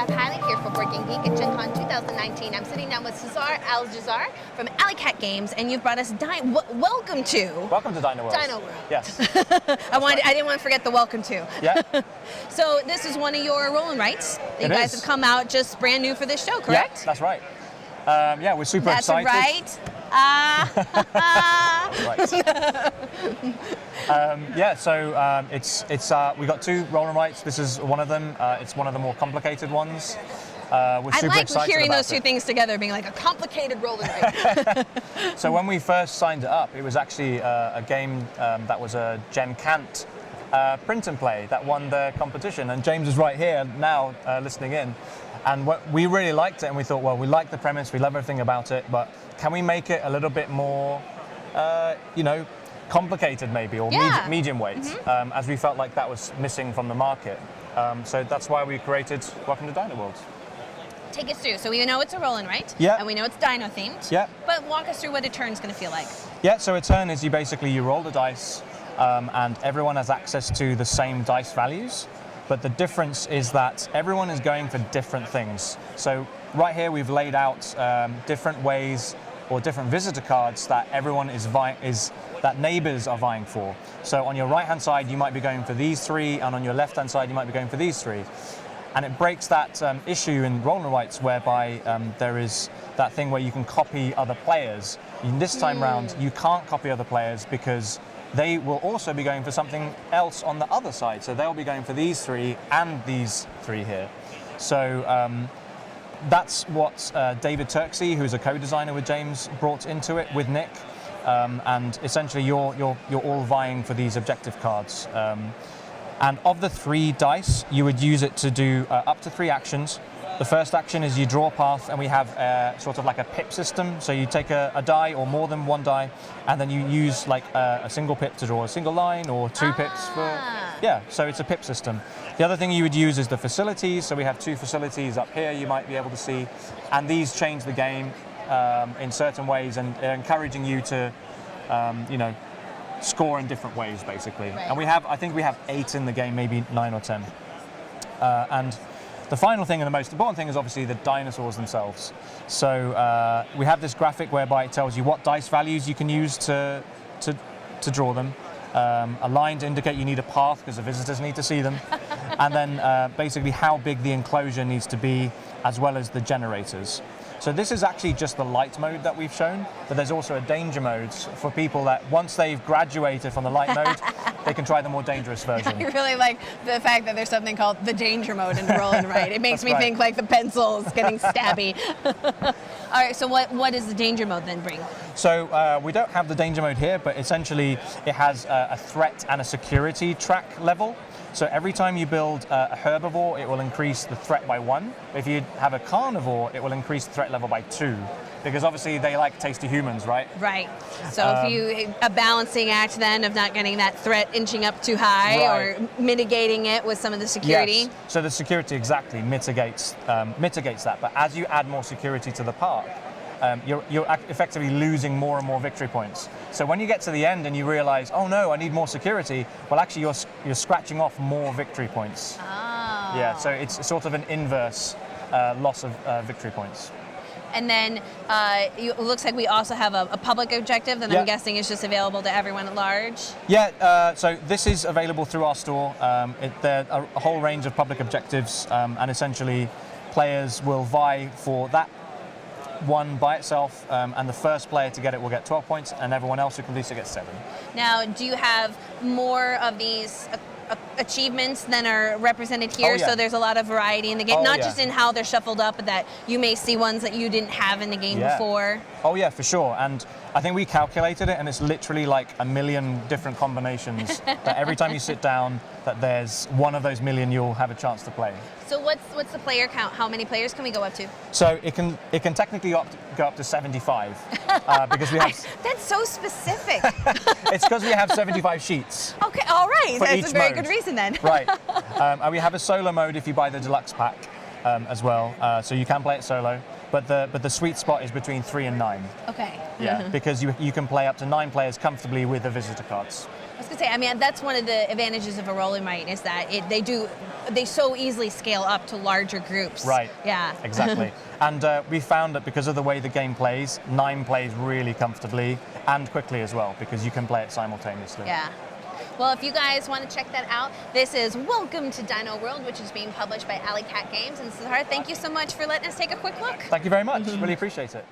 Pilot here for BoardGameGeek at Gen Con 2019. I'm sitting down with Cesar Al-Jazar from Alley Cat Games, and you've brought us welcome to Dino World. Dino World. Yes. I didn't want to forget the welcome to. Yeah. So this is one of your roll and writes that you guys have come out just brand new for this show, correct? Yeah, that's right. Yeah, we're super excited. That's right. Yeah, so we got two roll and writes. This is one of them. It's one of the more complicated ones. We're super excited about hearing those two things together, being like a complicated roll and write. So when we first signed it up, it was actually a game that was a Gen Cant print and play that won the competition. And James is right here now listening in. And we really liked it, and we thought, well, we like the premise, we love everything about it, but can we make it a little bit more, complicated maybe, or medium weight, as we felt like that was missing from the market. So that's why we created Welcome to Dino World. Take us through. So we know it's a roll and write, and we know it's dino themed. Yeah. But walk us through what a turn's going to feel like. Yeah. So a turn is you roll the dice, and everyone has access to the same dice values. But the difference is that everyone is going for different things. So right here we've laid out different ways or different visitor cards that everyone that neighbors are vying for. So on your right-hand side, you might be going for these three, and on your left-hand side, you might be going for these three. And it breaks that issue in roll and writes whereby there is that thing where you can copy other players. This time round, you can't copy other players because they will also be going for something else on the other side. So they'll be going for these three and these three here. So that's what David Turksey, who's a co-designer with James, brought into it with Nick. And essentially you're all vying for these objective cards. And of the 3 dice, you would use it to do up to 3 actions. The first action is you draw a path, and we have sort of like a pip system. So you take a die or more than 1 die, and then you use like a single pip to draw a single line, or 2 pips for... Yeah, so it's a pip system. The other thing you would use is the facilities. So we have 2 facilities up here you might be able to see. And these change the game in certain ways, and encouraging you to, score in different ways, basically. Right. And I think we have 8 in the game, maybe 9 or 10. And the final thing and the most important thing is obviously the dinosaurs themselves. So we have this graphic whereby it tells you what dice values you can use to draw them. A line to indicate you need a path because the visitors need to see them. And then basically how big the enclosure needs to be, as well as the generators. So this is actually just the light mode that we've shown, but there's also a danger mode for people that once they've graduated from the light mode, they can try the more dangerous version. I really like the fact that there's something called the danger mode in the roll and write. It makes me think like the pencil's getting stabby. All right, so what does the danger mode then bring? So we don't have the danger mode here, but essentially it has a threat and a security track level. So every time you build a herbivore, it will increase the threat by 1. If you have a carnivore, it will increase the threat level by 2. Because obviously they like tasty humans, right? Right. So if a balancing act then of not getting that threat inching up too high, or mitigating it with some of the security. Yes. So the security exactly mitigates that. But as you add more security to the park, you're effectively losing more and more victory points. So when you get to the end and you realize, oh no, I need more security, well actually you're scratching off more victory points. Oh. Yeah, so it's sort of an inverse loss of victory points. And then it looks like we also have a public objective that I'm guessing is just available to everyone at large. Yeah, so this is available through our store. There are a whole range of public objectives, and essentially players will vie for that one by itself, and the first player to get it will get 12 points, and everyone else who completes it gets 7. Now, do you have more of these achievements than are represented here? So there's a lot of variety in the game, not just in how they're shuffled up, but that you may see ones that you didn't have in the game before. Oh yeah, for sure. And I think we calculated it, and it's literally like 1 million different combinations that every time you sit down, that there's one of those 1 million you'll have a chance to play. So what's the player count? How many players can we go up to? So it can technically go up to 75 because we have. That's so specific. It's because we have 75 sheets. Okay, all right. That's a very good reason then. Right. And we have a solo mode if you buy the deluxe pack as well, so you can play it solo. But the sweet spot is between 3 and 9. Okay. Yeah, because you can play up to 9 players comfortably with the visitor cards. was gonna say, I mean, that's one of the advantages of a roll and write is that they so easily scale up to larger groups. Right. Yeah. Exactly. And we found that because of the way the game plays, 9 plays really comfortably and quickly as well, because you can play it simultaneously. Yeah. Well, if you guys want to check that out, this is Welcome to Dino World, which is being published by Alley Cat Games. And Sahar, thank you so much for letting us take a quick look. Thank you very much. Really appreciate it.